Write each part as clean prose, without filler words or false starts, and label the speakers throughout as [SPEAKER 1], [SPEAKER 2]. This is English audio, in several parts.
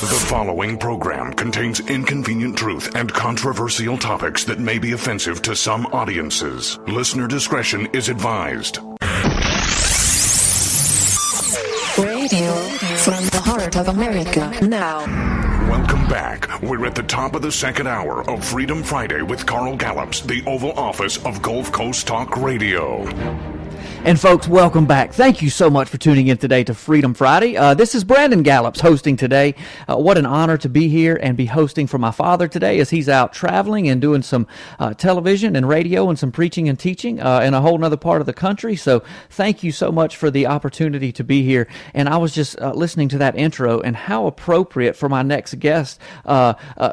[SPEAKER 1] The following program contains inconvenient truth and controversial topics that may be offensive to some audiences. Listener discretion is advised.
[SPEAKER 2] Radio from the heart of America now.
[SPEAKER 1] Welcome back. We're at the top of the second hour of Freedom Friday with Carl Gallups, the Oval Office of Gulf Coast Talk Radio.
[SPEAKER 3] And folks, welcome back. Thank you so much for tuning in today to Freedom Friday. This is Brandon Gallups hosting today. What an honor to be here and be hosting for my father today as he's out traveling and doing some television and radio and some preaching and teaching in a whole other part of the country. So thank you so much for the opportunity to be here. And I was just listening to that intro and how appropriate for my next guest,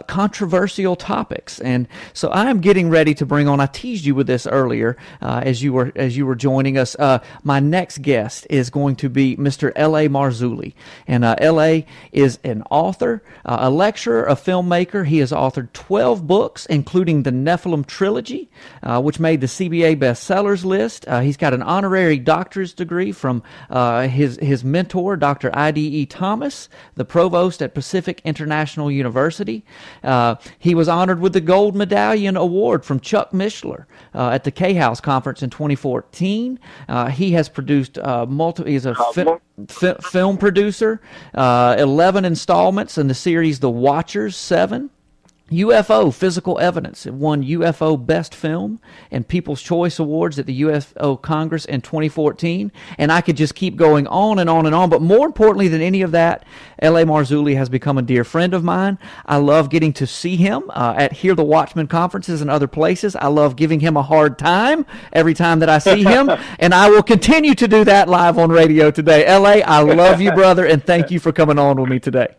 [SPEAKER 3] controversial topics. And so I am getting ready to bring on, I teased you with this earlier as you were joining us. My next guest is going to be Mr. L.A. Marzulli. And L.A. is an author, a lecturer, a filmmaker. He has authored 12 books, including the Nephilim Trilogy, which made the CBA bestsellers list. He's got an honorary doctorate degree from his mentor, Dr. I.D.E. Thomas, the provost at Pacific International University. He was honored with the Gold Medallion Award from Chuck Mishler at the K-House Conference in 2014. He has produced he's a film producer, 11 installments in the series The Watchers, 7. UFO, Physical Evidence. It won UFO Best Film and People's Choice Awards at the UFO Congress in 2014. And I could just keep going on and on and on. But more importantly than any of that, L.A. Marzulli has become a dear friend of mine. I love getting to see him at Hear the Watchman conferences and other places. I love giving him a hard time every time that I see him. And I will continue to do that live on radio today. L.A., I love you, brother, and thank you for coming on with me today.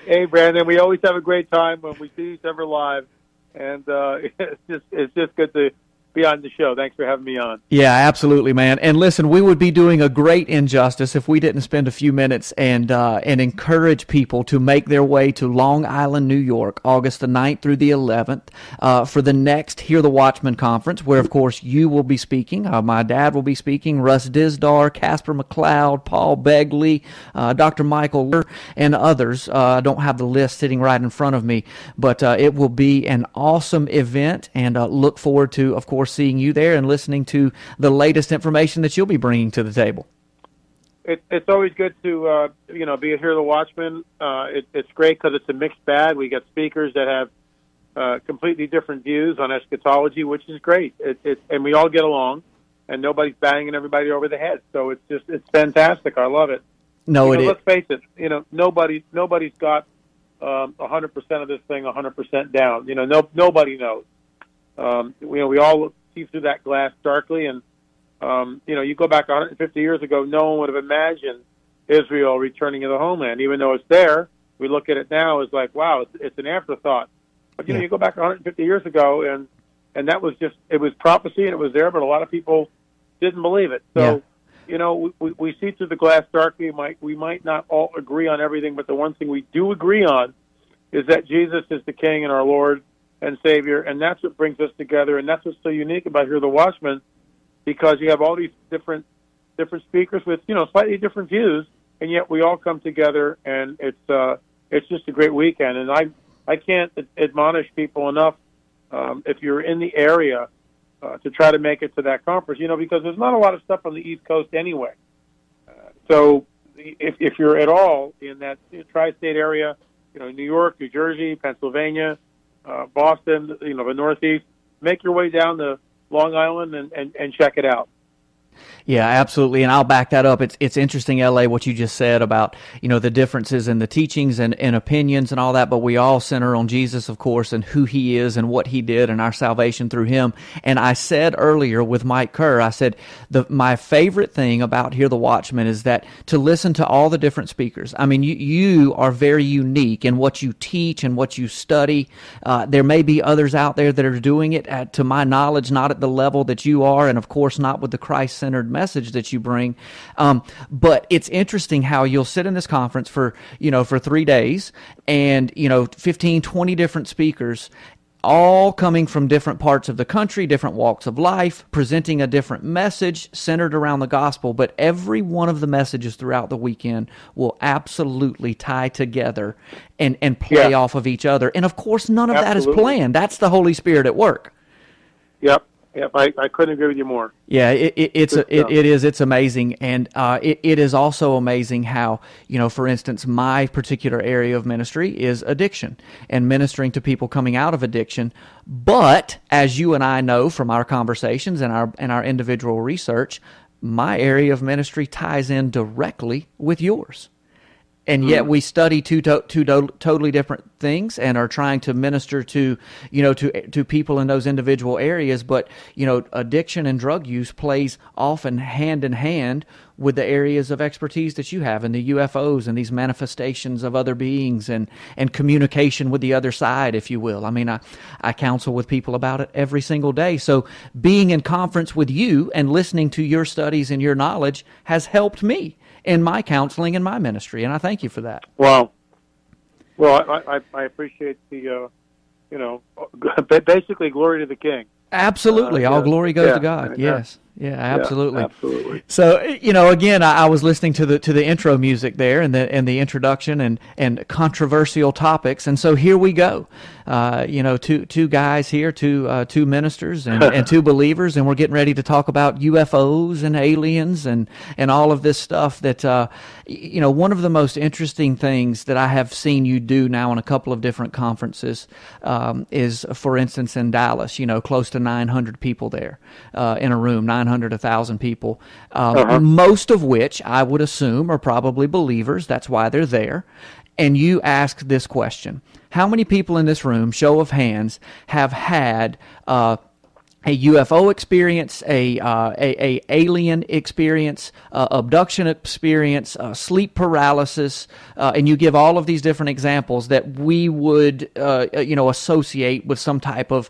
[SPEAKER 4] Hey, Brandon, we always have a great time when we see each other live, and it's just good to be on the show. Thanks for having me on.
[SPEAKER 3] Yeah, absolutely, man. And listen, we would be doing a great injustice if we didn't spend a few minutes and encourage people to make their way to Long Island, New York, August the 9th through the 11th, for the next Hear the Watchman conference, where, of course, you will be speaking. My dad will be speaking, Russ Dizdar, Casper McLeod, Paul Begley, Dr. Michael, and others. I don't have the list sitting right in front of me, but it will be an awesome event, and look forward to, of course, seeing you there and listening to the latest information that you'll be bringing to the table.
[SPEAKER 4] It's always good to be here, the Watchman. It's great because it's a mixed bag. We got speakers that have completely different views on eschatology, which is great. And we all get along, and nobody's banging everybody over the head. So it's fantastic. I love it.
[SPEAKER 3] No, it is.
[SPEAKER 4] Let's face it. Nobody's got 100% of this thing 100% down. Nobody knows. We all see through that glass darkly, and you go back 150 years ago, no one would have imagined Israel returning to the homeland. Even though it's there, we look at it now as like, wow, it's an afterthought. But you go back 150 years ago, and that was it was prophecy, and it was there, but a lot of people didn't believe it. So, we see through the glass darkly. We might not all agree on everything, but the one thing we do agree on is that Jesus is the King and our Lord and Savior, and that's what brings us together, and that's what's so unique about Hear the Watchman, because you have all these different speakers with slightly different views, and yet we all come together, and it's just a great weekend. And I can't admonish people enough if you're in the area to try to make it to that conference, because there's not a lot of stuff on the East Coast anyway. So if you're at all in that tri-state area, New York, New Jersey, Pennsylvania, Boston, the Northeast, make your way down to Long Island and check it out.
[SPEAKER 3] Yeah, absolutely, and I'll back that up. It's interesting, L.A., what you just said about, the differences in the teachings and opinions and all that, but we all center on Jesus, of course, and who he is and what he did and our salvation through him. And I said earlier with Mike Kerr, I said, my favorite thing about Hear the Watchman is that to listen to all the different speakers. I mean, you are very unique in what you teach and what you study. There may be others out there that are doing it, to my knowledge, not at the level that you are, and of course not with the Christ-centered message that you bring. But it's interesting how you'll sit in this conference for 3 days and, 15, 20 different speakers. all coming from different parts of the country, different walks of life, presenting a different message centered around the gospel. But every one of the messages throughout the weekend will absolutely tie together and play off of each other. And, of course, none of that is planned. That's the Holy Spirit at work.
[SPEAKER 4] Yep. I couldn't agree with you more.
[SPEAKER 3] Yeah, it's amazing, and it is also amazing how, for instance, my particular area of ministry is addiction and ministering to people coming out of addiction. But as you and I know from our conversations and our individual research, my area of ministry ties in directly with yours. And yet we study two totally different things and are trying to minister to people in those individual areas. But, addiction and drug use plays often hand in hand with the areas of expertise that you have in the UFOs and these manifestations of other beings and communication with the other side, if you will. I mean, I counsel with people about it every single day. So being in conference with you and listening to your studies and your knowledge has helped me in my counseling and my ministry, and I thank you for that.
[SPEAKER 4] Wow. Well, I appreciate the, basically glory to the King.
[SPEAKER 3] Absolutely. All glory goes to God. Yes. Yeah, absolutely.
[SPEAKER 4] Yeah, absolutely.
[SPEAKER 3] So, again, I was listening to the intro music there and the introduction and controversial topics, and so here we go. Two guys here, two ministers and two believers, and we're getting ready to talk about UFOs and aliens and all of this stuff that one of the most interesting things that I have seen you do now in a couple of different conferences is, for instance, in Dallas, close to 900 people there in a room, 900, 1,000 people, most of which I would assume are probably believers. That's why they're there. And you ask this question: how many people in this room, show of hands, have had a UFO experience, a alien experience, abduction experience, sleep paralysis, and you give all of these different examples that we would, associate with some type of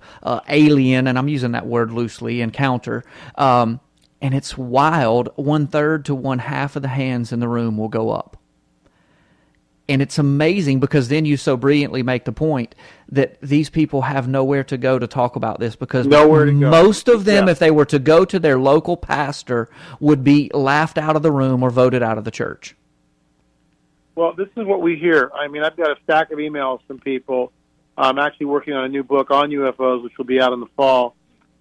[SPEAKER 3] alien, and I'm using that word loosely, encounter. And it's wild. 1/3 to 1/2 of the hands in the room will go up. And it's amazing because then you so brilliantly make the point that these people have nowhere to go to talk about this because most of them, if they were to go to their local pastor, would be laughed out of the room or voted out of the church.
[SPEAKER 4] Well, this is what we hear. I mean, I've got a stack of emails from people. I'm actually working on a new book on UFOs, which will be out in the fall,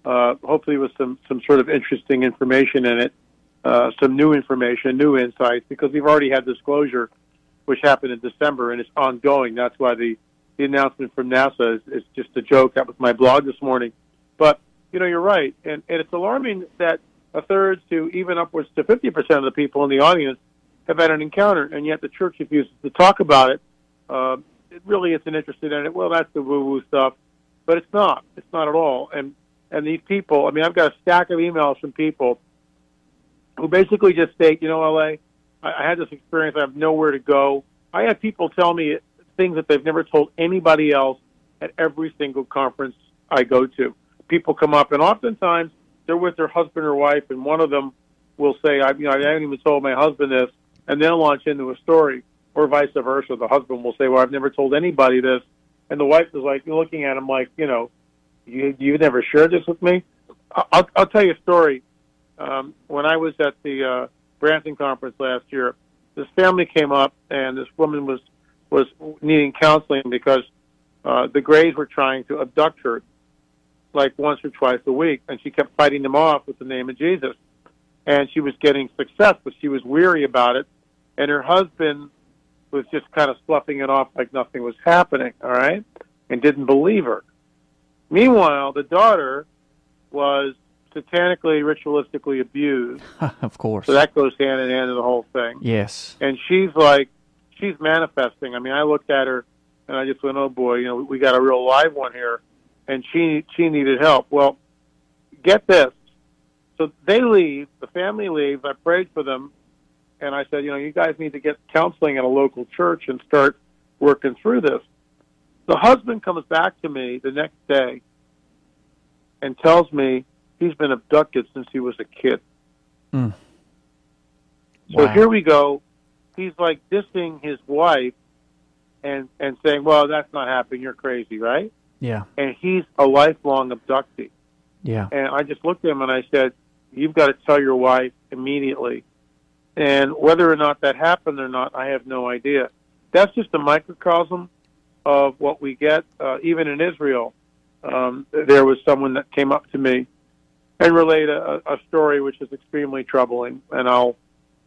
[SPEAKER 4] hopefully with some sort of interesting information in it, some new information, new insights, because we've already had disclosure, which happened in December, and it's ongoing. That's why the announcement from NASA is just a joke. That was my blog this morning. But, you're right. And it's alarming that 1/3 to even upwards to 50% of the people in the audience have had an encounter, and yet the church refuses to talk about it. It really isn't interested in it. Well, that's the woo-woo stuff. But it's not. It's not at all. And these people, I've got a stack of emails from people who basically just state, LA, I had this experience. I have nowhere to go. I had people tell me things that they've never told anybody else at every single conference I go to. People come up, and oftentimes they're with their husband or wife, and one of them will say, I haven't even told my husband this, and they'll launch into a story, or vice versa. The husband will say, well, I've never told anybody this, and the wife is like looking at him like, you've never shared this with me? I'll tell you a story. When I was at the Branson conference last year, this family came up, and this woman was needing counseling because the Greys were trying to abduct her like once or twice a week, and she kept fighting them off with the name of Jesus. And she was getting success, but she was weary about it, and her husband was just kind of sloughing it off like nothing was happening, all right, and didn't believe her. Meanwhile, the daughter was satanically, ritualistically abused.
[SPEAKER 3] Of course.
[SPEAKER 4] So that goes hand in hand in the whole thing.
[SPEAKER 3] Yes.
[SPEAKER 4] And she's manifesting. I looked at her, and I just went, oh, boy, we got a real live one here. And she needed help. Well, get this. So they leave. The family leaves. I prayed for them. And I said, you guys need to get counseling at a local church and start working through this. The husband comes back to me the next day and tells me he's been abducted since he was a kid.
[SPEAKER 3] Mm.
[SPEAKER 4] So
[SPEAKER 3] Wow.
[SPEAKER 4] here we go. He's like dissing his wife and saying, well, that's not happening. You're crazy, right?
[SPEAKER 3] Yeah.
[SPEAKER 4] And he's a lifelong abductee.
[SPEAKER 3] Yeah.
[SPEAKER 4] And I just looked at him and I said, you've got to tell your wife immediately. And whether or not that happened or not, I have no idea. That's just a microcosm of what we get. Even in Israel, there was someone that came up to me and relayed a story which is extremely troubling, and I'll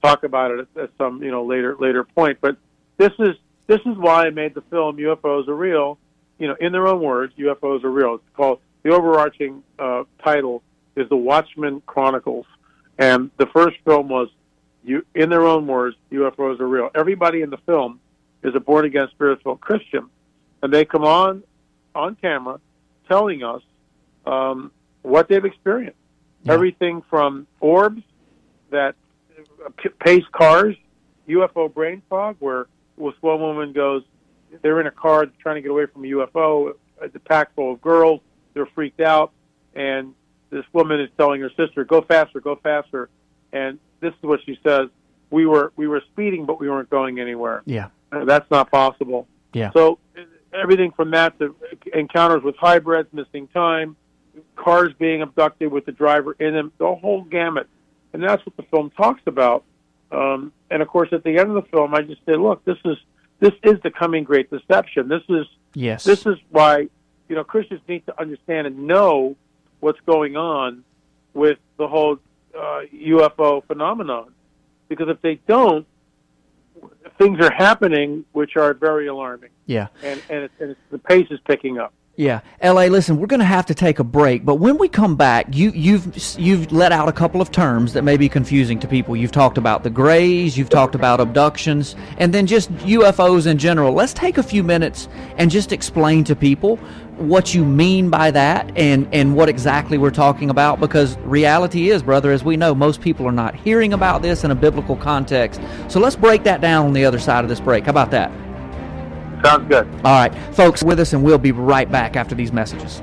[SPEAKER 4] talk about it at some later point. But this is why I made the film UFOs Are Real. In their own words, UFOs are real. It's called, the overarching title is The Watchmen Chronicles, and the first film was, in their own words, UFOs are real. Everybody in the film is a born-again spiritual Christian, and they come on camera telling us what they've experienced. Yeah. Everything from orbs that pace cars, UFO brain fog, where one woman goes, they're in a car trying to get away from a UFO, a pack full of girls, they're freaked out, and this woman is telling her sister, go faster, and this is what she says, we were speeding, but we weren't going anywhere.
[SPEAKER 3] Yeah.
[SPEAKER 4] That's not possible.
[SPEAKER 3] Yeah.
[SPEAKER 4] So everything from that to encounters with hybrids, missing time, cars being abducted with the driver in them, the whole gamut. And that's what the film talks about. And of course, at the end of the film, I just said, look, this is the coming great deception. This is why, Christians need to understand and know what's going on with the whole UFO phenomenon. Because if they don't, things are happening which are very alarming.
[SPEAKER 3] Yeah.
[SPEAKER 4] And the pace is picking up.
[SPEAKER 3] Yeah. L.A., listen, we're going to have to take a break, but when we come back, you've let out a couple of terms that may be confusing to people. You've talked about the grays, you've talked about abductions, and then just UFOs in general. Let's take a few minutes and just explain to people what you mean by that and what exactly we're talking about, because reality is, brother, as we know, most people are not hearing about this in a biblical context. So let's break that down on the other side of this break. How about that?
[SPEAKER 4] Sounds good.
[SPEAKER 3] All right. Folks, with us, and we'll be right back after these messages.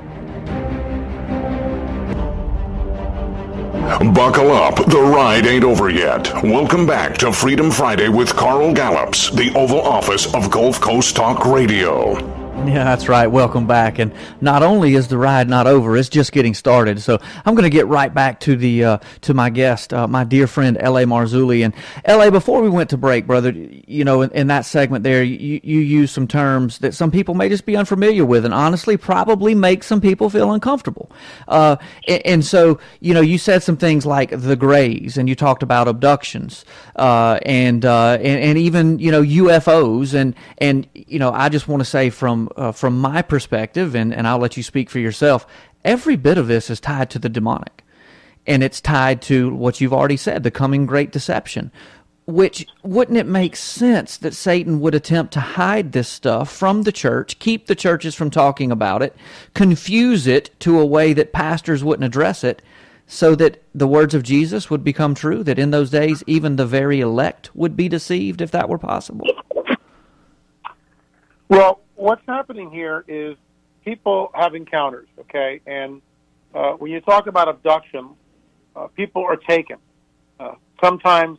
[SPEAKER 1] Buckle up. The ride ain't over yet. Welcome back to Freedom Friday with Carl Gallups, the Oval Office of Gulf Coast Talk Radio.
[SPEAKER 3] Yeah, that's right. Welcome back. And not only is the ride not over, it's just getting started. So I'm going to get right back to to my guest, my dear friend L.A. Marzulli. And L.A., before we went to break, brother, in that segment there, you used some terms that some people may just be unfamiliar with, and honestly probably make some people feel uncomfortable. And so, you said some things like the grays, and you talked about abductions, and even UFOs, and I just want to say from my perspective, and I'll let you speak for yourself, every bit of this is tied to the demonic. And it's tied to what you've already said, the coming great deception. Which, wouldn't it make sense that Satan would attempt to hide this stuff from the church, keep the churches from talking about it, confuse it to a way that pastors wouldn't address it, so that the words of Jesus would become true, that in those days even the very elect would be deceived, if that were possible?
[SPEAKER 4] Well, what's happening here is people have encounters, okay? And when you talk about abduction, people are taken. Sometimes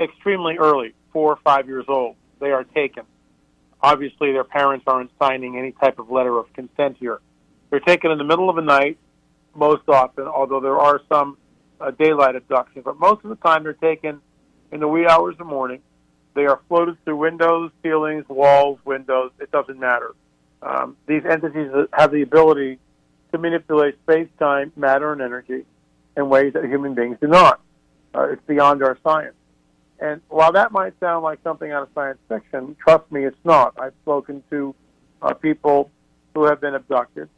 [SPEAKER 4] extremely early, 4 or 5 years old, they are taken. Obviously, their parents aren't signing any type of letter of consent here. They're taken in the middle of the night, most often, although there are some daylight abductions. But most of the time, they're taken in the wee hours of the morning. They are floated through windows, ceilings, walls, windows. It doesn't matter. These entities have the ability to manipulate space-time, matter, and energy in ways that human beings do not. It's beyond our science. And while that might sound like something out of science fiction, trust me, it's not. I've spoken to people who have been abducted,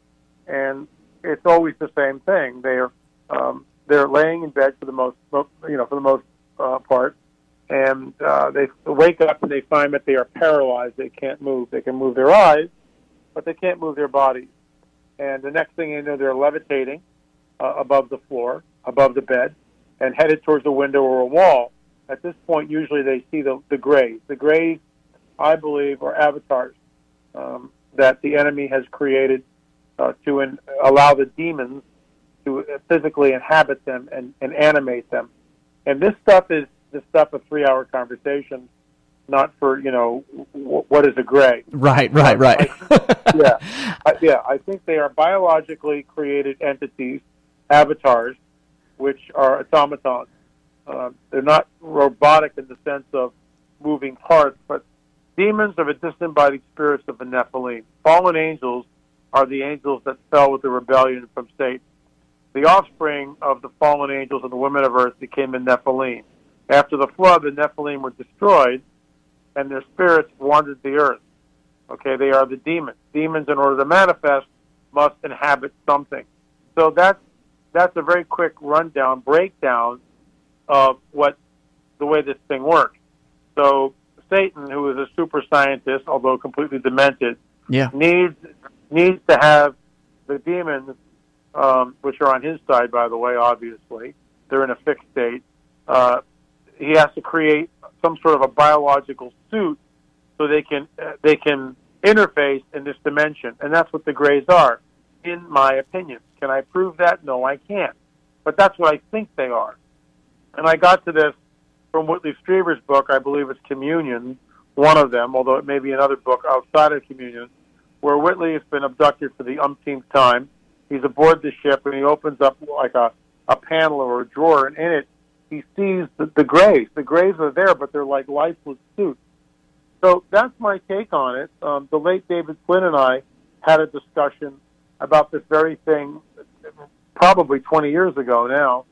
[SPEAKER 4] and it's always the same thing. They're laying in bed for the most part, and they wake up and they find that they are paralyzed. They can't move. They can move their eyes, but they can't move their bodies. And the next thing you know, they're levitating above the floor, above the bed, and headed towards a window or a wall. At this point, usually they see the grays. The grays, I believe, are avatars that the enemy has created to allow the demons to physically inhabit them and animate them. And this stuff is the stuff of 3-hour conversations. not for what is a gray.
[SPEAKER 3] Right.
[SPEAKER 4] I think they are biologically created entities, avatars, which are automatons. They're not robotic in the sense of moving parts, but demons are the disembodied spirits of the Nephilim. Fallen angels are the angels that fell with the rebellion from Satan. The offspring of the fallen angels and the women of earth became the Nephilim. After the flood, the Nephilim were destroyed, and their spirits wandered the earth. Okay, they are the demons. Demons, in order to manifest, must inhabit something. So that's a very quick breakdown of the way this thing works. So Satan, who is a super scientist, although completely demented, needs to have the demons, which are on his side, by the way, obviously. They're in a fixed state. He has to create some sort of a biological suit so they can interface in this dimension, and that's what the grays are, in my opinion. Can I prove that? No, I can't. But that's what I think they are. And I got to this from Whitley Strieber's book, I believe it's Communion, one of them, although it may be another book outside of Communion, where Whitley has been abducted for the umpteenth time. He's aboard the ship, and he opens up like a panel or a drawer, and in it he sees the grays. The grays are there, but they're like lifeless suits. So that's my take on it. The late David Flynn and I had a discussion about this very thing probably 20 years ago now,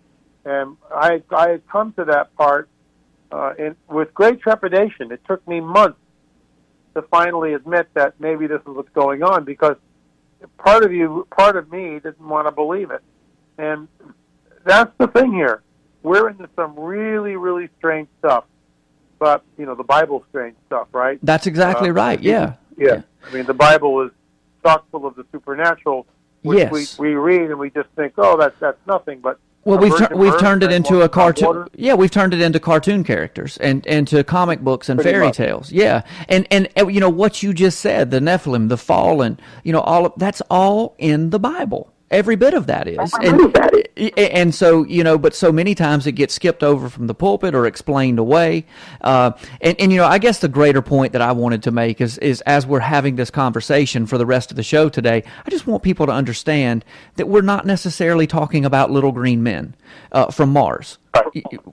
[SPEAKER 4] and I had come to that part with great trepidation. It took me months to finally admit that maybe this is what's going on, because part of me didn't want to believe it. And that's the thing here. We're into some really, really strange stuff. But, the Bible's strange stuff, right?
[SPEAKER 3] That's exactly right, yeah.
[SPEAKER 4] I mean, the Bible is chock full of the supernatural, which we read and we just think, oh, that's nothing. But
[SPEAKER 3] well, we've turned it into a cartoon. Yeah, we've turned it into cartoon characters and to comic books and fairy tales. Yeah, and what you just said, the Nephilim, the fallen, that's all in the Bible. Every bit of that is. And so, but so many times it gets skipped over from the pulpit or explained away. And I guess the greater point that I wanted to make is as we're having this conversation for the rest of the show today, I just want people to understand that we're not necessarily talking about little green men from Mars.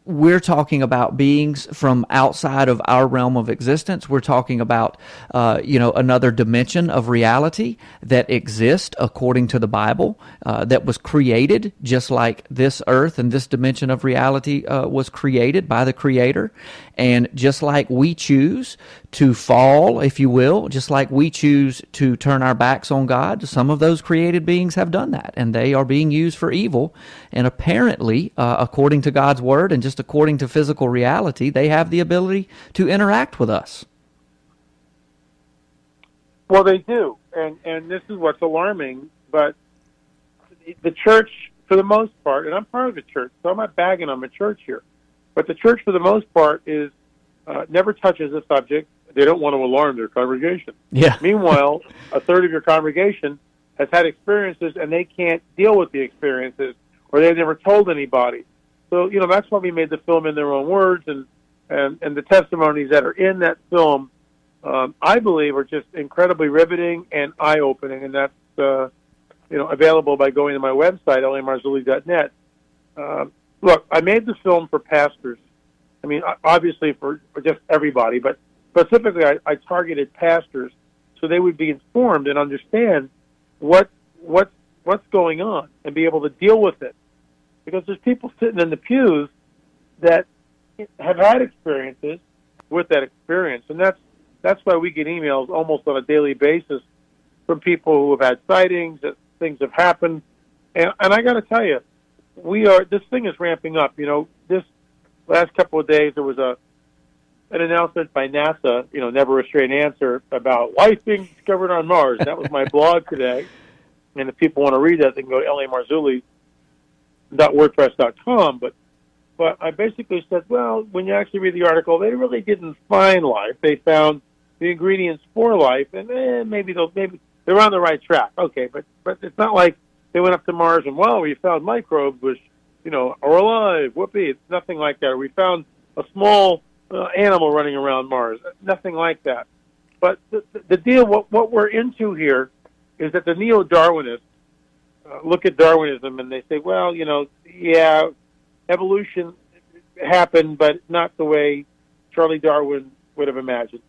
[SPEAKER 3] We're talking about beings from outside of our realm of existence. We're talking about, another dimension of reality that exists according to the Bible, that was created just like this earth and this dimension of reality was created by the Creator. And just like we choose to fall, if you will, just like we choose to turn our backs on God, some of those created beings have done that, and they are being used for evil. And apparently, according to God's Word and just according to physical reality, they have the ability to interact with us.
[SPEAKER 4] Well, they do, and this is what's alarming, but the church, for the most part, and I'm part of the church, so I'm not bagging on the church here, but the church, for the most part, is never touches the subject. They don't want to alarm their congregation.
[SPEAKER 3] Yeah.
[SPEAKER 4] Meanwhile, a third of your congregation has had experiences, and they can't deal with the experiences, or they've never told anybody. So, that's why we made the film in their own words, and the testimonies that are in that film, I believe, are just incredibly riveting and eye-opening, and that's available by going to my website, lamarzulli.net. Look, I made the film for pastors. I mean, obviously for just everybody, but specifically I targeted pastors so they would be informed and understand what's going on and be able to deal with it. Because there's people sitting in the pews that have had experiences with that experience, and that's why we get emails almost on a daily basis from people who have had sightings, that things have happened, and I got to tell you, this thing is ramping up. This last couple of days there was an announcement by NASA, never a straight answer, about life being discovered on Mars. That was my blog today, and if people want to read that, they can go to lamarzulli.wordpress.com. But I basically said, well, when you actually read the article, they really didn't find life. They found the ingredients for life, and maybe they're on the right track. Okay, but it's not like they went up to Mars and, well, we found microbes which, are alive. Whoopee. It's nothing like that. We found a small animal running around Mars. Nothing like that. But the deal, what we're into here, is that the neo-Darwinists look at Darwinism and they say, well, yeah, evolution happened, but not the way Charlie Darwin would have imagined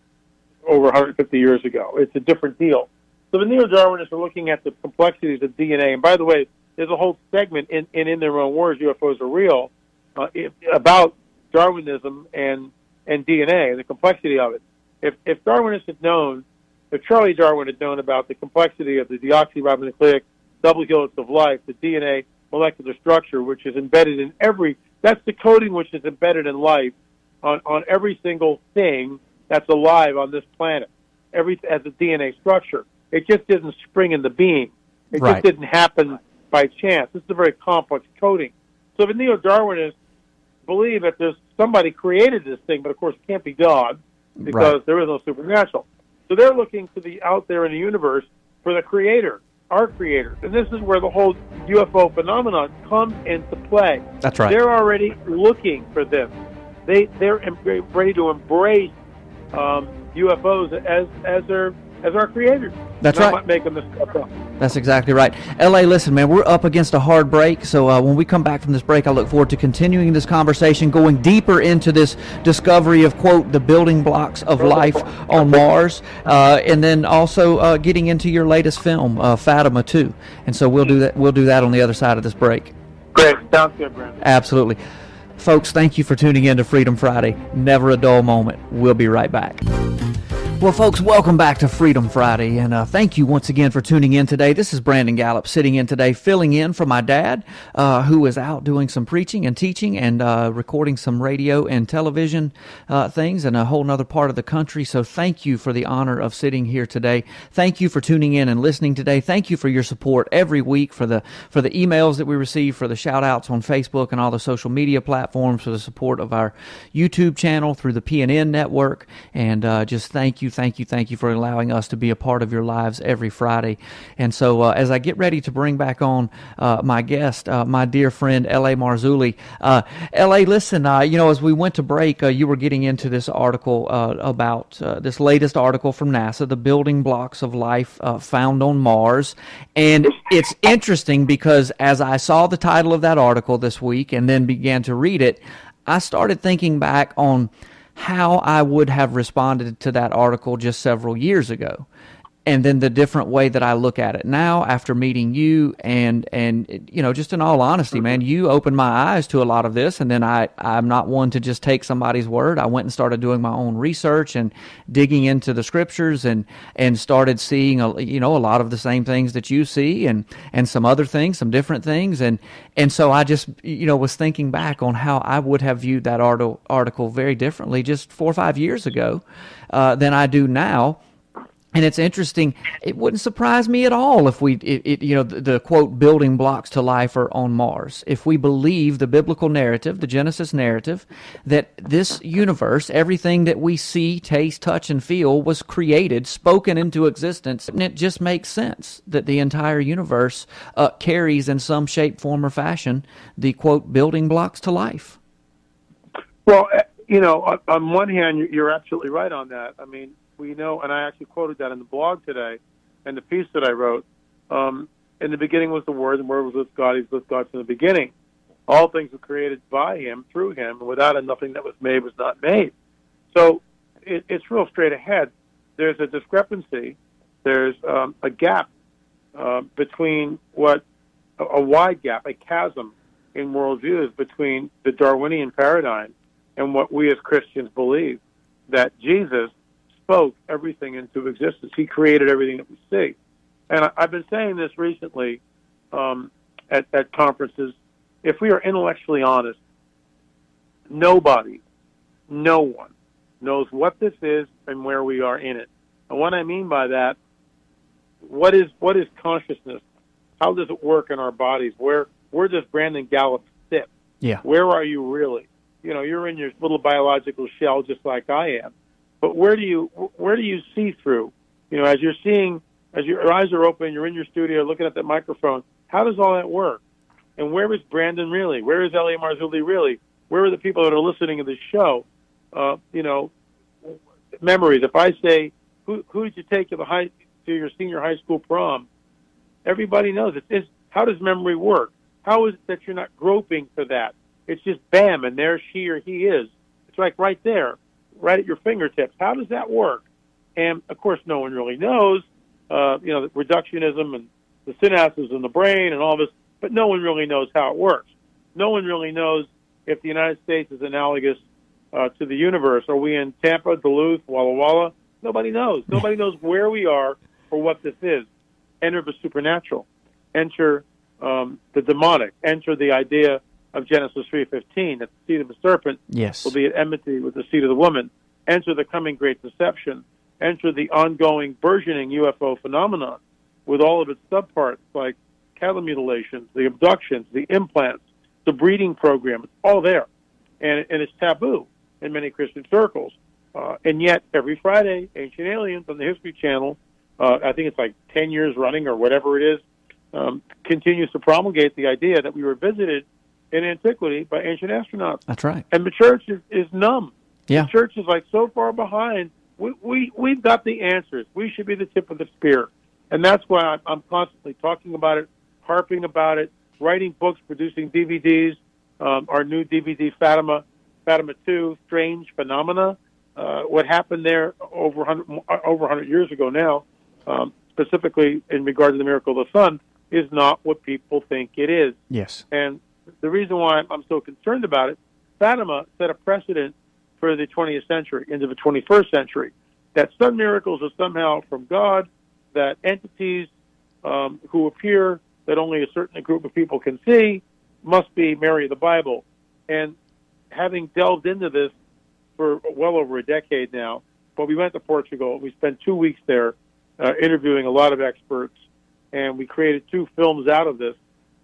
[SPEAKER 4] over 150 years ago. It's a different deal. So the neo-Darwinists are looking at the complexities of DNA. And by the way, there's a whole segment in Their Own Words, UFOs Are Real, about Darwinism and DNA and the complexity of it. If Darwinists had known, if Charlie Darwin had known about the complexity of the deoxyribonucleic double helix of life, the DNA molecular structure, which is embedded in that's the coding which is embedded in life on every single thing that's alive on this planet, as a DNA structure. It just didn't spring into being. It just didn't happen by chance. This is a very complex coding. So the neo-Darwinists believe that there's somebody created this thing, but of course it can't be God because there is no supernatural. So they're looking to the out there in the universe for the creator, our creator. And this is where the whole UFO phenomenon comes into play.
[SPEAKER 3] That's right.
[SPEAKER 4] They're already looking for this. They're ready to embrace UFOs as our creators.
[SPEAKER 3] That's right.
[SPEAKER 4] I'm not making this stuff up.
[SPEAKER 3] That's exactly right. L.A., listen, man, we're up against a hard break, so when we come back from this break, I look forward to continuing this conversation, going deeper into this discovery of, quote, the building blocks of life on Mars, and then also getting into your latest film, Fatima, too. And so we'll do that on the other side of this break.
[SPEAKER 4] Great. Sounds good, Brandon.
[SPEAKER 3] Absolutely. Folks, thank you for tuning in to Freedom Friday. Never a dull moment. We'll be right back. Well, folks, welcome back to Freedom Friday, and thank you once again for tuning in today. This is Brandon Gallups sitting in today, filling in for my dad, who is out doing some preaching and teaching and recording some radio and television things in a whole nother part of the country. So thank you for the honor of sitting here today. Thank you for tuning in and listening today. Thank you for your support every week, for the emails that we receive, for the shout-outs on Facebook and all the social media platforms, for the support of our YouTube channel through the PNN network, and just thank you for allowing us to be a part of your lives every Friday. And so as I get ready to bring back on my guest, my dear friend L.A. Marzulli. L.A., listen, as we went to break, you were getting into this article about this latest article from NASA, the building blocks of life found on Mars. And it's interesting because as I saw the title of that article this week and then began to read it, I started thinking back on how I would have responded to that article just several years ago. And then the different way that I look at it now after meeting you and just in all honesty, man, you opened my eyes to a lot of this. And then I'm not one to just take somebody's word. I went and started doing my own research and digging into the scriptures and started seeing, a lot of the same things that you see and some other things, some different things. And so I just, was thinking back on how I would have viewed that article very differently just 4 or 5 years ago than I do now. And it's interesting. It wouldn't surprise me at all if the quote building blocks to life are on Mars. If we believe the biblical narrative, the Genesis narrative, that this universe, everything that we see, taste, touch, and feel was created, spoken into existence, and it just makes sense that the entire universe carries in some shape, form, or fashion the quote building blocks to life. Well,
[SPEAKER 4] on one hand, you're absolutely right on that. I mean, we know, and I actually quoted that in the blog today, and the piece that I wrote. In the beginning was the Word, and the Word was with God. He's with God from the beginning. All things were created by Him, through Him, and without Him, nothing that was made was not made. So it's real straight ahead. There's a discrepancy. There's a gap between a wide gap, a chasm in worldviews between the Darwinian paradigm and what we as Christians believe, that Jesus spoke everything into existence. He created everything that we see. And I've been saying this recently at conferences. If we are intellectually honest, no one knows what this is and where we are in it. And what I mean by that, what is consciousness? How does it work in our bodies? Where does Brandon Gallups sit?
[SPEAKER 3] Yeah.
[SPEAKER 4] Where are you really? You're in your little biological shell just like I am. But where do you see through? As your eyes are open, you're in your studio looking at that microphone. How does all that work? And where is Brandon really? Where is L.A. Marzulli really? Where are the people that are listening to this show? you know, memories. If I say, who did you take to your senior high school prom? Everybody knows it. How does memory work? How is it that you're not groping for that? It's just bam, and there she or he is. It's like right there, right at your fingertips. How does that work? And of course, no one really knows. You know, the reductionism and the synapses in the brain and all this, but no one really knows how it works. No one really knows if the United States is analogous to the universe. Are we in Tampa, Duluth, Walla Walla? Nobody knows. Nobody knows where we are or what this is. Enter the supernatural. Enter the demonic. Enter the idea of Genesis 3:15, that the seed of the serpent will be at enmity with the seed of the woman. Enter the coming great deception. Enter the ongoing, burgeoning UFO phenomenon with all of its subparts like cattle mutilations, the abductions, the implants, the breeding program. It's all there. And it's taboo in many Christian circles. And yet, every Friday, Ancient Aliens on the History Channel, I think it's like 10 years running or whatever it is, continues to promulgate the idea that we were visited in antiquity by ancient astronauts.
[SPEAKER 3] That's right.
[SPEAKER 4] And the church is numb.
[SPEAKER 3] Yeah.
[SPEAKER 4] The church is like so far behind. We've got the answers. We should be the tip of the spear. And that's why I'm constantly talking about it, harping about it, writing books, producing DVDs. Our new DVD, Fatima 2, Strange Phenomena. What happened there over 100 years ago now, specifically in regard to the miracle of the sun, is not what people think it is.
[SPEAKER 3] Yes.
[SPEAKER 4] And the reason why I'm so concerned about it, Fatima set a precedent for the 20th century into the 21st century, that sun miracles are somehow from God, that entities who appear that only a certain group of people can see must be Mary of the Bible. And having delved into this for well over a decade now, but we went to Portugal. We spent 2 weeks there interviewing a lot of experts, and we created 2 films out of this.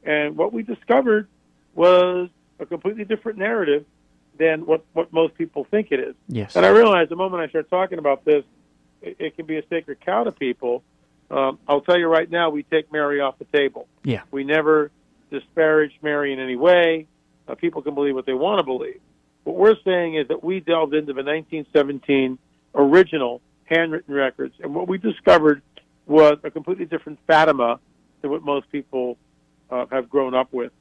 [SPEAKER 4] And what we discovered was a completely different narrative than what most people think it is.
[SPEAKER 3] Yes.
[SPEAKER 4] And I realized the moment I start talking about this, it can be a sacred cow to people. I'll tell you right now, we take Mary off the table.
[SPEAKER 3] Yeah.
[SPEAKER 4] We never disparage Mary in any way. People can believe what they want to believe. What we're saying is that we delved into the 1917 original handwritten records, and what we discovered was a completely different Fatima than what most people have grown up with.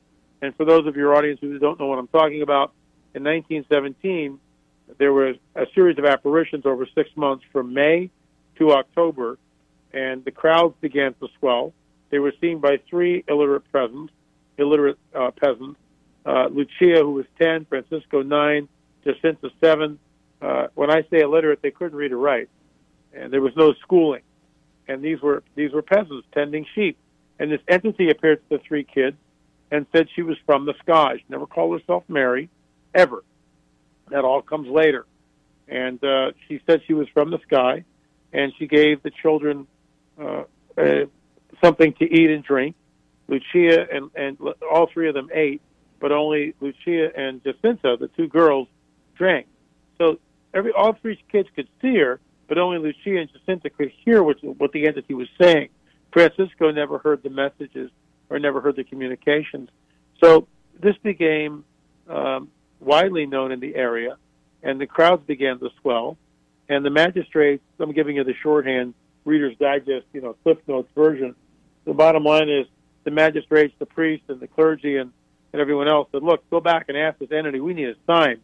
[SPEAKER 4] And for those of your audience who don't know what I'm talking about, in 1917, there was a series of apparitions over 6 months from May to October, and the crowds began to swell. They were seen by 3 illiterate peasants, Lucia, who was 10, Francisco 9, Jacinta 7. When I say illiterate, they couldn't read or write, and there was no schooling. And these were peasants tending sheep. And this entity appeared to the 3 kids and said she was from the sky. She never called herself Mary, ever. That all comes later. And she said she was from the sky, and she gave the children something to eat and drink. Lucia and all 3 of them ate, but only Lucia and Jacinta, the 2 girls, drank. So all 3 kids could see her, but only Lucia and Jacinta could hear what the entity was saying. Francisco never heard the messages or never heard the communications. So this became widely known in the area, and the crowds began to swell. And the magistrates, I'm giving you the shorthand, Reader's Digest, Cliff Notes version. The bottom line is the magistrates, the priests, and the clergy and everyone else said, look, go back and ask this entity, we need a sign.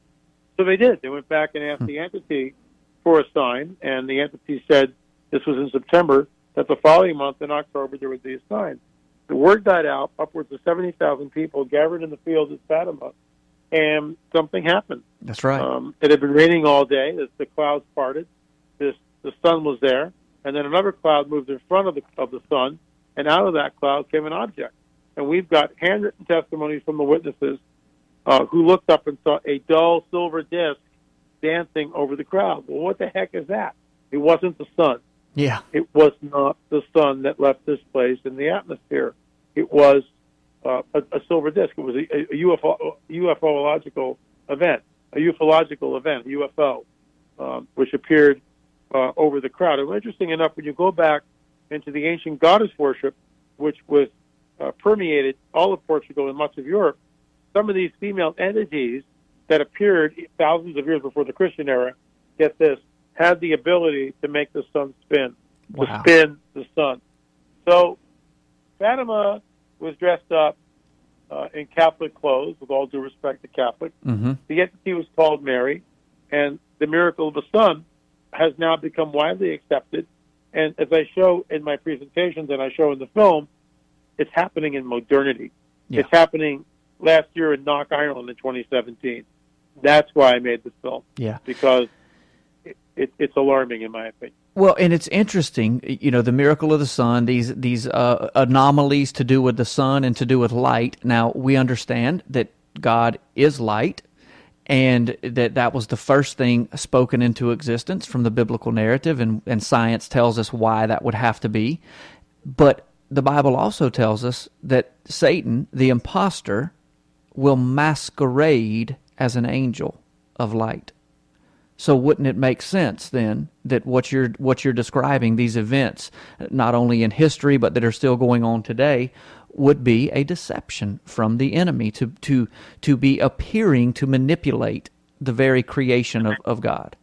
[SPEAKER 4] So they did. They went back and asked the entity for a sign, and the entity said, this was in September, that the following month, in October, there would be a sign. The word died out. Upwards of 70,000 people gathered in the fields at Fatima, and something happened.
[SPEAKER 3] That's right.
[SPEAKER 4] It had been raining all day. The clouds parted. The sun was there, and then another cloud moved in front of the sun, and out of that cloud came an object. And we've got handwritten testimonies from the witnesses who looked up and saw a dull silver disc dancing over the crowd. Well, what the heck is that? It wasn't the sun.
[SPEAKER 3] Yeah.
[SPEAKER 4] It was not the sun that left this place in the atmosphere. It was a silver disc. It was a ufological event, a UFO, which appeared over the crowd. And interesting enough, when you go back into the ancient goddess worship, which was permeated all of Portugal and much of Europe, some of these female entities that appeared thousands of years before the Christian era, get this, had the ability to make the sun spin, to spin the sun. So Fatima was dressed up in Catholic clothes, with all due respect to Catholics.
[SPEAKER 3] Mm-hmm.
[SPEAKER 4] The entity was called Mary, and the miracle of the sun has now become widely accepted. And as I show in my presentations and I show in the film, it's happening in modernity.
[SPEAKER 3] Yeah.
[SPEAKER 4] It's happening last year in Knock, Ireland in 2017. That's why I made this film.
[SPEAKER 3] Yeah.
[SPEAKER 4] Because it's alarming, in my opinion.
[SPEAKER 3] Well, and it's interesting, you know, the miracle of the sun, these anomalies to do with the sun and to do with light. Now, we understand that God is light, and that was the first thing spoken into existence from the biblical narrative, and science tells us why that would have to be. But the Bible also tells us that Satan, the imposter, will masquerade as an angel of light. So wouldn't it make sense then that what you're describing, these events, not only in history but that are still going on today, would be a deception from the enemy to be appearing to manipulate the very creation of God?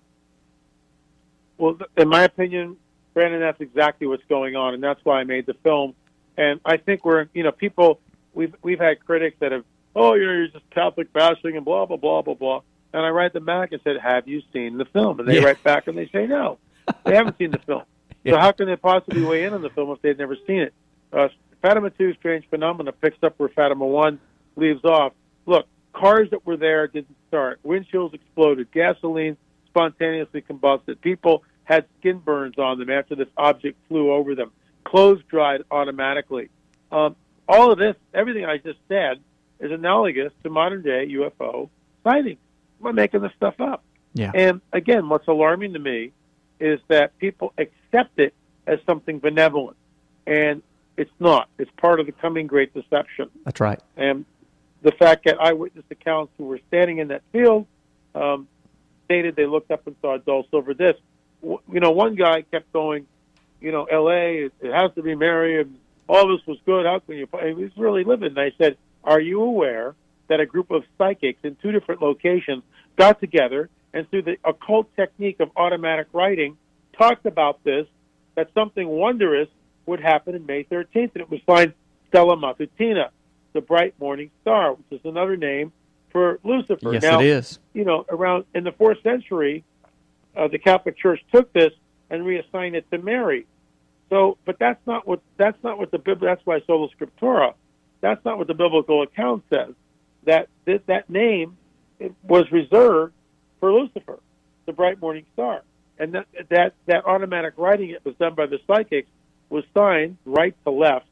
[SPEAKER 4] Well, in my opinion, Brandon, that's exactly what's going on, and that's why I made the film. And I think we've had critics that have, you're just Catholic bashing and blah, blah, blah, blah, blah. And I write them back and said, have you seen the film? And they write back and they say no. They haven't seen the film. So how can they possibly weigh in on the film if they've never seen it? Fatima 2, Strange Phenomena, picks up where Fatima 1 leaves off. Look, cars that were there didn't start. Windshields exploded. Gasoline spontaneously combusted. People had skin burns on them after this object flew over them. Clothes dried automatically. All of this, everything I just said, is analogous to modern-day UFO sightings. I'm not making this stuff up.
[SPEAKER 3] Yeah.
[SPEAKER 4] And, again, what's alarming to me is that people accept it as something benevolent. And it's not. It's part of the coming great deception.
[SPEAKER 3] That's right.
[SPEAKER 4] And the fact that eyewitness accounts who were standing in that field stated they looked up and saw a dull silver disc. One guy kept going, L.A., it has to be Mary, and all this was good. How can you? He was really livid. And I said, are you aware that a group of psychics in 2 different locations got together and through the occult technique of automatic writing talked about this, that something wondrous would happen in May 13th, and it was signed Stella Matutina, the bright morning star, which is another name for Lucifer.
[SPEAKER 3] Yes,
[SPEAKER 4] now,
[SPEAKER 3] it is.
[SPEAKER 4] Around in the 4th century, the Catholic Church took this and reassigned it to Mary. So, but that's not what the Bible. That's why sola scriptura. That's not what the biblical account says. That name was reserved for Lucifer, the bright morning star, and that automatic writing, it was done by the psychics, was signed right to left.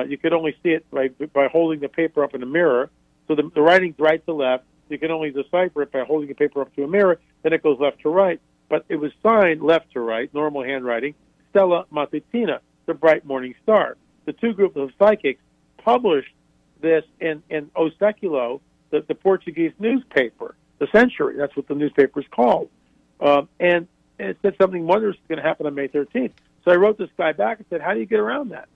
[SPEAKER 4] You could only see it by holding the paper up in a mirror. So the writing's right to left. You can only decipher it by holding the paper up to a mirror. Then it goes left to right. But it was signed left to right, normal handwriting, Stella Matutina, the bright morning star. The 2 groups of psychics published this in O Século, the Portuguese newspaper, the Century. That's what the newspaper is called. And it said something wondrous is going to happen on May 13th. So I wrote this guy back and said, how do you get around that?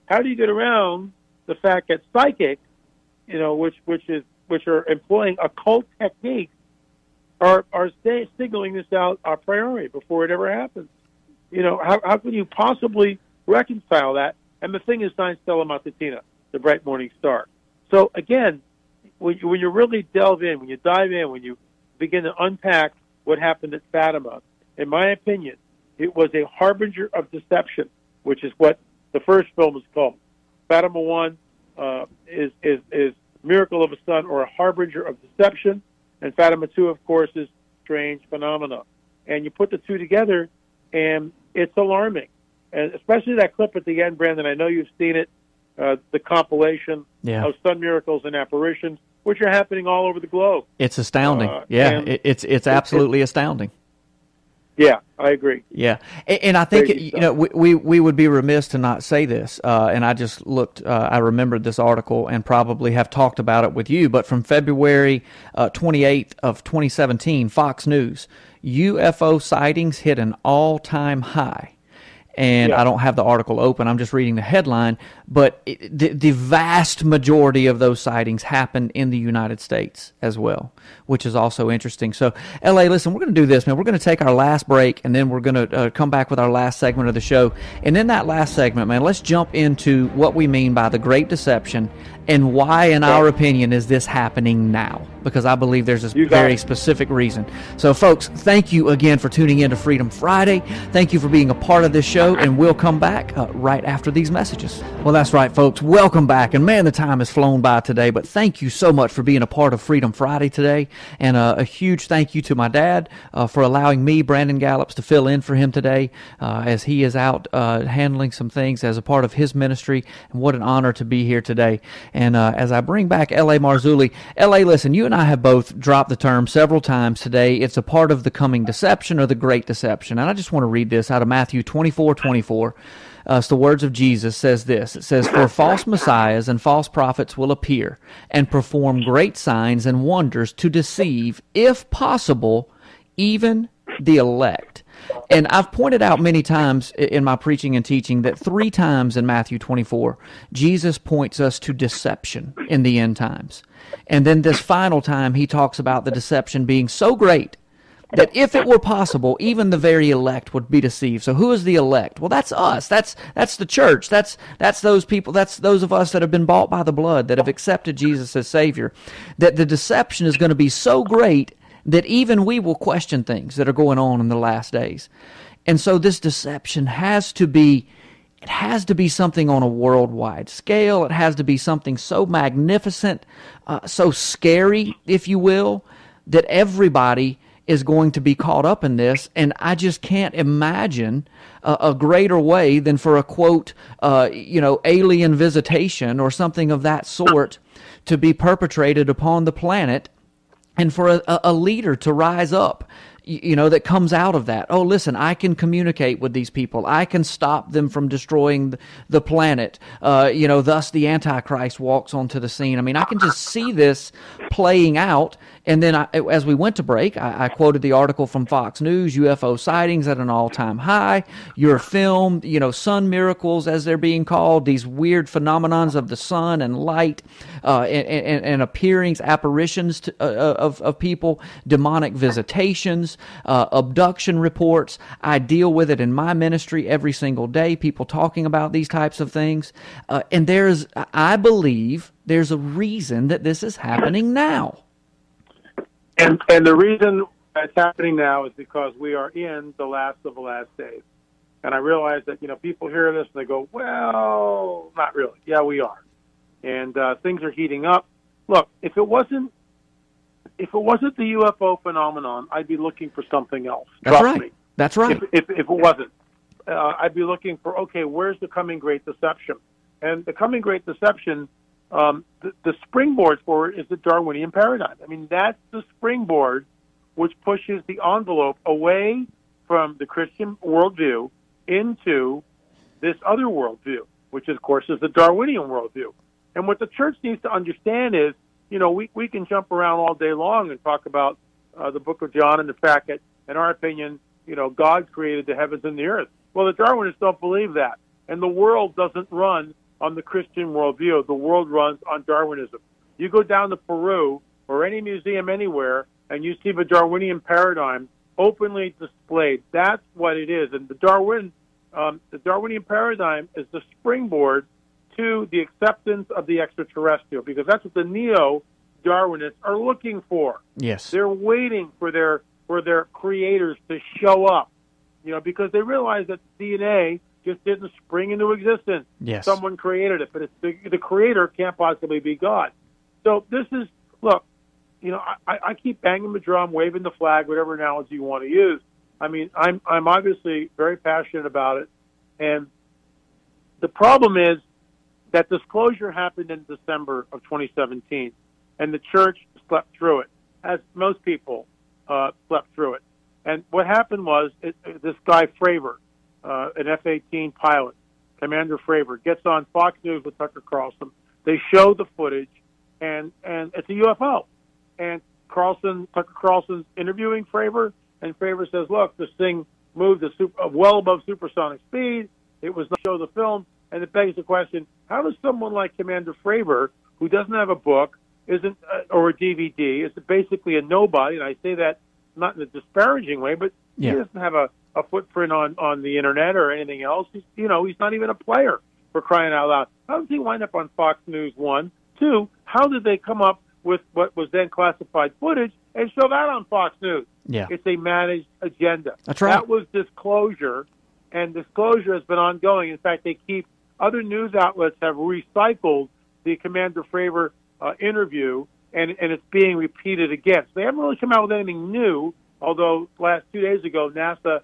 [SPEAKER 4] How do you get around the fact that psychics, which are employing occult techniques, are signaling this out a priori before it ever happens? How can you possibly reconcile that? And the thing is signed Stella Matutina, the bright morning star. So again, when you really delve in, when you dive in, when you begin to unpack what happened at Fatima, in my opinion, it was a harbinger of deception, which is what the first film is called. Fatima 1 is Miracle of a Sun, or a harbinger of deception, and Fatima 2, of course, is Strange Phenomena. And you put the 2 together, and it's alarming. And especially that clip at the end, Brandon, I know you've seen it, the compilation of sun miracles and apparitions, which are happening all over the globe.
[SPEAKER 3] It's astounding. It's absolutely astounding.
[SPEAKER 4] Yeah, I agree.
[SPEAKER 3] Yeah, and I think we would be remiss to not say this. And I just looked. I remembered this article and probably have talked about it with you. But from February 28th of 2017, Fox News, UFO sightings hit an all-time high. and I don't have the article open. I'm just reading the headline. But the vast majority of those sightings happened in the United States as well, which is also interesting. So, L.A., listen, we're going to do this, man. We're going to take our last break, and then we're going to come back with our last segment of the show. And in that last segment, man, let's jump into what we mean by the Great Deception and why, in our opinion, is this happening now? Because I believe there's a very specific reason. So, folks, thank you again for tuning in to Freedom Friday. Thank you for being a part of this show, and we'll come back right after these messages. Well, that's right, folks. Welcome back. And, man, the time has flown by today, but thank you so much for being a part of Freedom Friday today. And a huge thank you to my dad for allowing me, Brandon Gallups, to fill in for him today as he is out handling some things as a part of his ministry. And what an honor to be here today. And as I bring back L.A. Marzulli, L.A., listen, you and I have both dropped the term several times today. It's a part of the coming deception or the great deception. And I just want to read this out of Matthew 24:24. It's the words of Jesus. Says this. It says, "For false messiahs and false prophets will appear and perform great signs and wonders to deceive, if possible, even the elect." And I've pointed out many times in my preaching and teaching that 3 times in Matthew 24, Jesus points us to deception in the end times. And then this final time, he talks about the deception being so great that if it were possible, even the very elect would be deceived. So who is the elect? Well, that's us. That's the church. That's those people. That's those of us that have been bought by the blood, that have accepted Jesus as Savior. That the deception is going to be so great that even we will question things that are going on in the last days. And so this deception has to be something on a worldwide scale. It has to be something so magnificent, so scary, if you will, that everybody is going to be caught up in this. And I just can't imagine a greater way than for a, quote, alien visitation or something of that sort to be perpetrated upon the planet, and for a leader to rise up, that comes out of that. Oh, listen, I can communicate with these people. I can stop them from destroying the planet. Thus the Antichrist walks onto the scene. I mean, I can just see this playing out. And then as we went to break, I quoted the article from Fox News, UFO sightings at an all-time high. Your film, sun miracles, as they're being called, these weird phenomenons of the sun and light and appearings, apparitions of people, demonic visitations, abduction reports. I deal with it in my ministry every single day, people talking about these types of things. And I believe there's a reason that this is happening now.
[SPEAKER 4] And the reason it's happening now is because we are in the last of the last days. And I realize that, people hear this and they go, well, not really. Yeah, we are. And things are heating up. Look, if it wasn't the UFO phenomenon, I'd be looking for something else. Trust me.
[SPEAKER 3] That's right.
[SPEAKER 4] If it wasn't, I'd be looking for, okay, where's the coming great deception? And the coming great deception, the springboard for it is the Darwinian paradigm. I mean, that's the springboard which pushes the envelope away from the Christian worldview into this other worldview, which, of course, is the Darwinian worldview. And what the church needs to understand is, we can jump around all day long and talk about the book of John and the fact that, in our opinion, God created the heavens and the earth. Well, the Darwinists don't believe that. And the world doesn't run on the Christian worldview. The world runs on Darwinism. You go down to Peru or any museum anywhere, and you see the Darwinian paradigm openly displayed. That's what it is. And the Darwinian paradigm is the springboard to the acceptance of the extraterrestrial, because that's what the neo-Darwinists are looking for.
[SPEAKER 3] Yes,
[SPEAKER 4] they're waiting for their creators to show up, because they realize that DNA just didn't spring into existence.
[SPEAKER 3] Yes.
[SPEAKER 4] Someone created it, but the creator can't possibly be God. So this is, look, I keep banging the drum, waving the flag, whatever analogy you want to use. I mean, I'm obviously very passionate about it. And the problem is that disclosure happened in December of 2017, and the church slept through it, as most people slept through it. And what happened was this guy, Fravor, an F-18 pilot, Commander Fravor, gets on Fox News with Tucker Carlson. They show the footage, and it's a UFO. And Tucker Carlson's interviewing Fravor, and Fravor says, look, this thing moved well above supersonic speed. It was not show the film, and it begs the question: how does someone like Commander Fravor, who doesn't have a book, isn't or a DVD, is basically a nobody? And I say that not in a disparaging way, but he doesn't have a footprint on the internet or anything else. He's not even a player, for crying out loud. How does he wind up on Fox News? 1, 2. How did they come up with what was then classified footage and show that on Fox News?
[SPEAKER 3] Yeah,
[SPEAKER 4] it's a managed agenda.
[SPEAKER 3] That's right.
[SPEAKER 4] That was disclosure, and disclosure has been ongoing. In fact, other news outlets have recycled the Commander Fravor interview, and it's being repeated again. So they haven't really come out with anything new, although last 2 days ago, NASA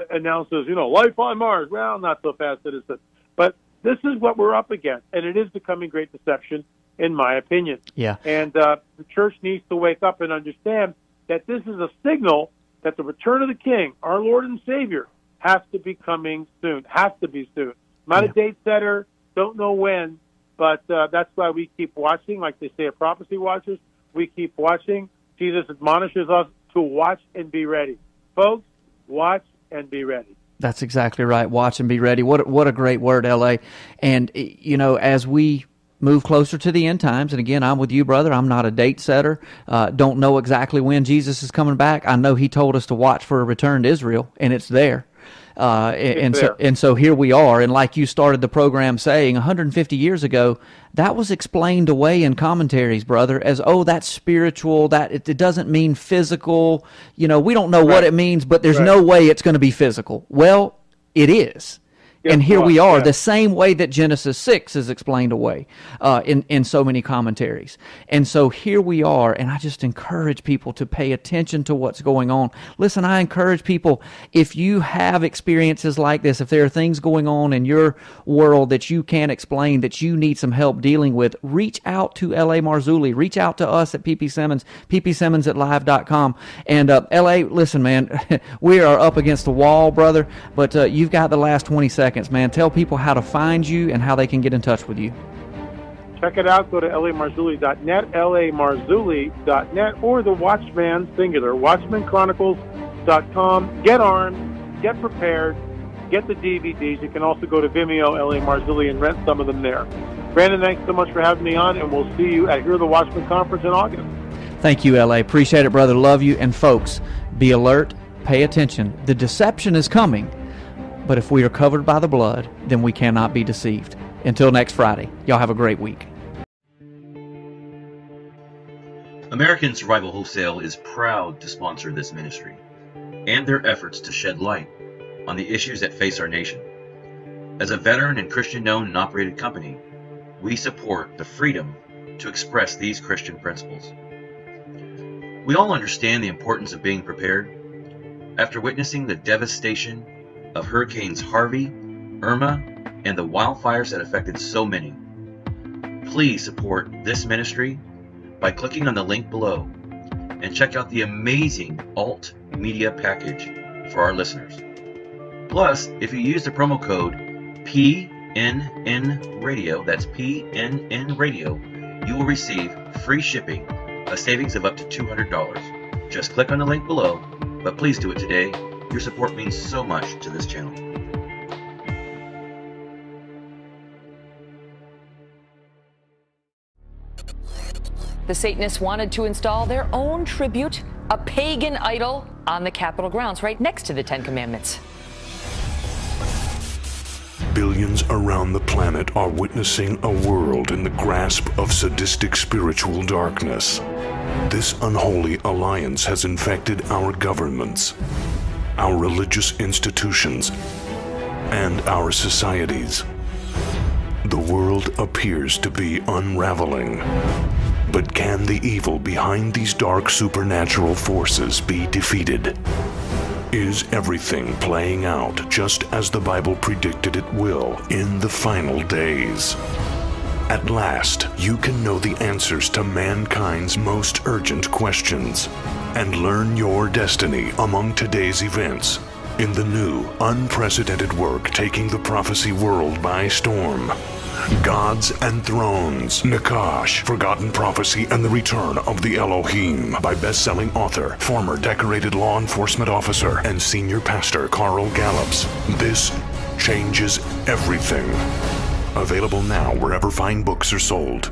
[SPEAKER 4] announces, life on Mars. Well, not so fast, citizen. But this is what we're up against, and it is becoming great deception, in my opinion.
[SPEAKER 3] Yeah.
[SPEAKER 4] And the church needs to wake up and understand that this is a signal that the return of the King, our Lord and Savior, has to be coming soon. Has to be soon. Not a date setter. Don't know when. But that's why we keep watching, like they say at Prophecy Watchers. We keep watching. Jesus admonishes us to watch and be ready. Folks, watch and be ready.
[SPEAKER 3] That's exactly right. Watch and be ready. What a great word, L.A. And, as we move closer to the end times, and again, I'm with you, brother. I'm not a date setter. Don't know exactly when Jesus is coming back. I know he told us to watch for a return to Israel, and it's there. So here we are, and like you started the program saying, 150 years ago, that was explained away in commentaries, brother, as, that's spiritual, that it doesn't mean physical. We don't know what it means, but there's no way it's going to be physical. Well, it is. And here we are, the same way that Genesis 6 is explained away in so many commentaries. And so here we are, and I just encourage people to pay attention to what's going on. Listen, I encourage people, if you have experiences like this, if there are things going on in your world that you can't explain, that you need some help dealing with, reach out to L.A. Marzulli. Reach out to us at PP Simmons, ppsimmons@live.com. And L.A., listen, man, we are up against the wall, brother, but you've got the last 20 seconds. Man, tell people how to find you and how they can get in touch with you.
[SPEAKER 4] Check it out. Go to lamarzulli.net, lamarzulli.net, or the Watchman, singular, watchmanchronicles.com. Get armed, get prepared, get the DVDs. You can also go to Vimeo, L.A. Marzulli, and rent some of them there. Brandon, thanks so much for having me on, and we'll see you at Hear the Watchman Conference in August.
[SPEAKER 3] Thank you, L.A. Appreciate it, brother. Love you. And folks, be alert, pay attention. The deception is coming. But if we are covered by the blood, then we cannot be deceived. Until next Friday, y'all have a great week.
[SPEAKER 5] American Survival Wholesale is proud to sponsor this ministry and their efforts to shed light on the issues that face our nation. As a veteran and Christian-owned and operated company, we support the freedom to express these Christian principles. We all understand the importance of being prepared. After witnessing the devastation of Hurricanes Harvey, Irma, and the wildfires that affected so many, please support this ministry by clicking on the link below and check out the amazing alt media package for our listeners. Plus, if you use the promo code PNN Radio, that's PNN Radio, you will receive free shipping, a savings of up to $200. Just click on the link below, but please do it today. Your support means so much to this channel.
[SPEAKER 6] The Satanists wanted to install their own tribute, a pagan idol, on the Capitol grounds, right next to the Ten Commandments.
[SPEAKER 1] Billions around the planet are witnessing a world in the grasp of sadistic spiritual darkness. This unholy alliance has infected our governments, our religious institutions, and our societies. The world appears to be unraveling. But can the evil behind these dark supernatural forces be defeated? Is everything playing out just as the Bible predicted it will in the final days? At last, you can know the answers to mankind's most urgent questions and learn your destiny among today's events in the new, unprecedented work taking the prophecy world by storm. Gods and Thrones, Nakash, Forgotten Prophecy and the Return of the Elohim, by best-selling author, former decorated law enforcement officer, and senior pastor Carl Gallups. This changes everything. Available now wherever fine books are sold.